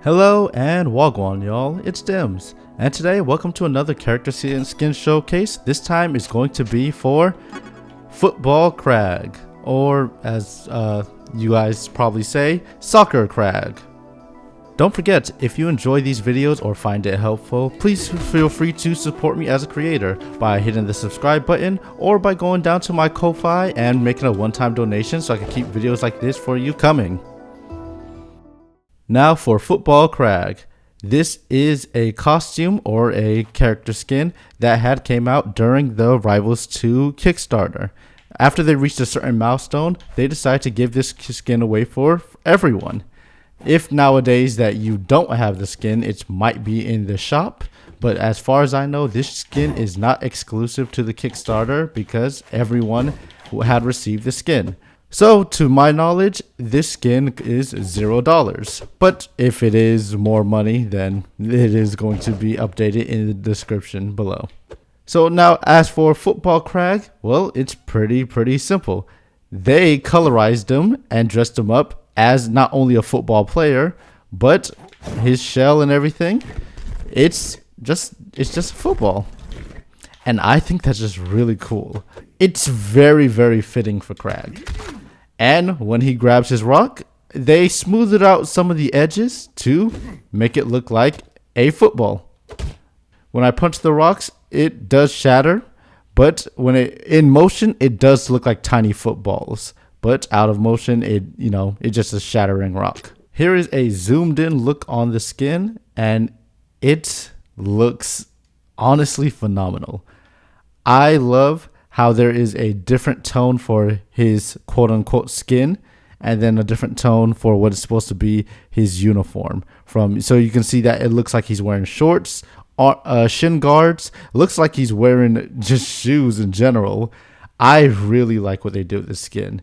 Hello and wagwan y'all, it's Dimz, and today welcome to another character skin showcase. This time is going to be for Football Kragg, or as you guys probably say, Soccer Kragg. Don't forget, if you enjoy these videos or find it helpful, please feel free to support me as a creator by hitting the subscribe button or by going down to my Ko-Fi and making a one-time donation so I can keep videos like this for you coming. Now for Football Kragg. This is a costume or a character skin that had came out during the Rivals 2 Kickstarter. After they reached a certain milestone, they decided to give this skin away for everyone. If nowadays that you don't have the skin, it might be in the shop, but as far as I know, this skin is not exclusive to the Kickstarter because everyone had received the skin. So, to my knowledge, this skin is $0. But if it is more money, then it is going to be updated in the description below. So now, as for Football Kragg, well, it's pretty simple. They colorized him and dressed him up as not only a football player, but his shell and everything. It's just football. And I think that's just really cool. It's very fitting for Kragg. And when he grabs his rock, they smoothed out some of the edges to make it look like a football. When I punch the rocks, it does shatter, but when in motion, it does look like tiny footballs. But out of motion, it's just a shattering rock. Here is a zoomed in look on the skin, and it looks honestly phenomenal. I love how there is a different tone for his quote-unquote skin and then a different tone for what is supposed to be his uniform. So you can see that it looks like he's wearing shorts, shin guards, looks like he's wearing just shoes in general. I really like what they did with the skin.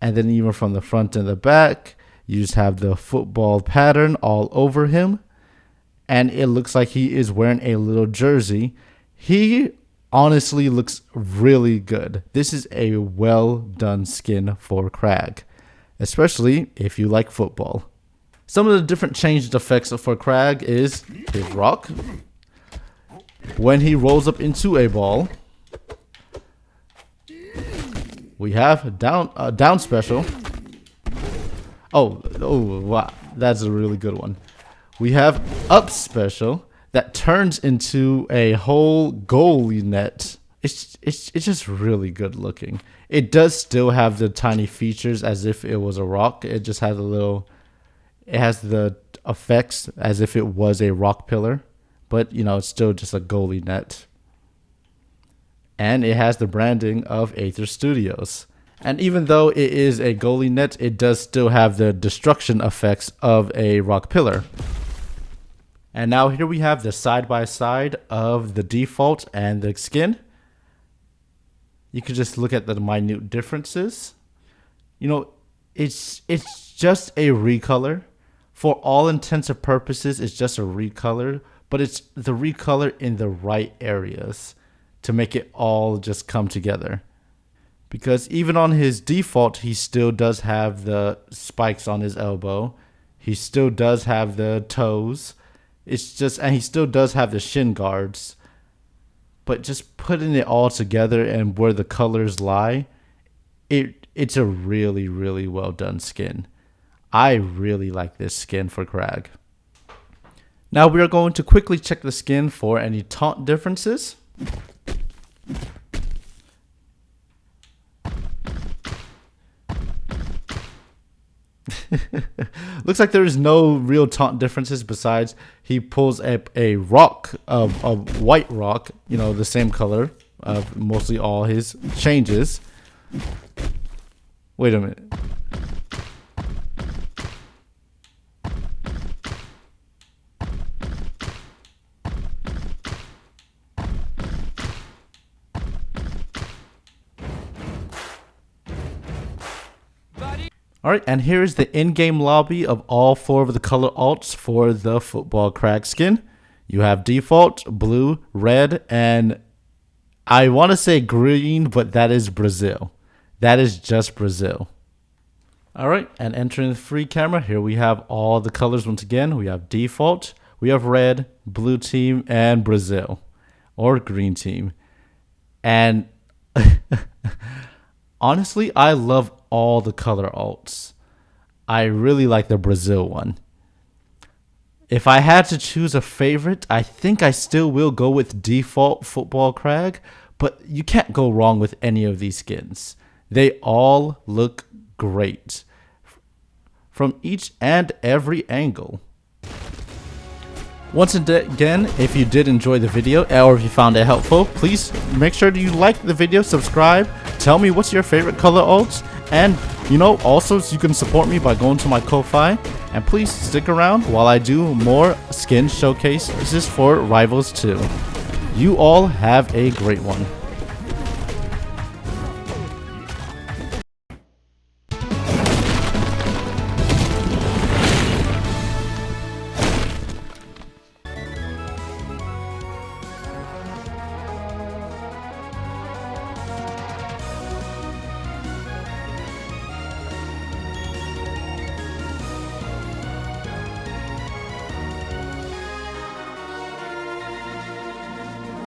And then even from the front and the back, you just have the football pattern all over him. And it looks like he is wearing a little jersey. He honestly looks really good. This is a well done skin for Kragg, especially if you like football. Some of the different changed effects for Kragg is his rock. When he rolls up into a ball, we have down special. Oh wow, that's a really good one. We have up special that turns into a whole goalie net. It's just really good looking. It does still have the tiny features as if it was a rock. It just has it has the effects as if it was a rock pillar, but it's still just a goalie net. And it has the branding of Aether Studios. And even though it is a goalie net, it does still have the destruction effects of a rock pillar. And now here we have the side-by-side of the default and the skin. You can just look at the minute differences. It's just a recolor. For all intents and purposes, it's just a recolor, but it's the recolor in the right areas to make it all just come together. Because even on his default, he still does have the spikes on his elbow. He still does have the toes. And he still does have the shin guards, but just putting it all together and where the colors lie, it's a really well done skin. I really like this skin for Kragg. Now we are going to quickly check the skin for any taunt differences. Looks like there is no real taunt differences besides he pulls up a rock, a white rock, the same color of mostly all his changes. Wait a minute. Alright, and here is the in-game lobby of all 4 of the color alts for the Football Kragg skin. You have default, blue, red, and I want to say green, but that is Brazil. That is just Brazil. All right, and entering the free camera, here we have all the colors once again. We have default, we have red, blue team, and Brazil, or green team. And honestly, I love all the color alts. I really like the Brazil one. If I had to choose a favorite, I think I still will go with default football Kragg, but you can't go wrong with any of these skins. They all look great from each and every angle. Once again, if you did enjoy the video or if you found it helpful, please make sure that you like the video, subscribe, tell me what's your favorite color alts, and also you can support me by going to my Ko-Fi, and please stick around while I do more skin showcases for Rivals 2. You all have a great one.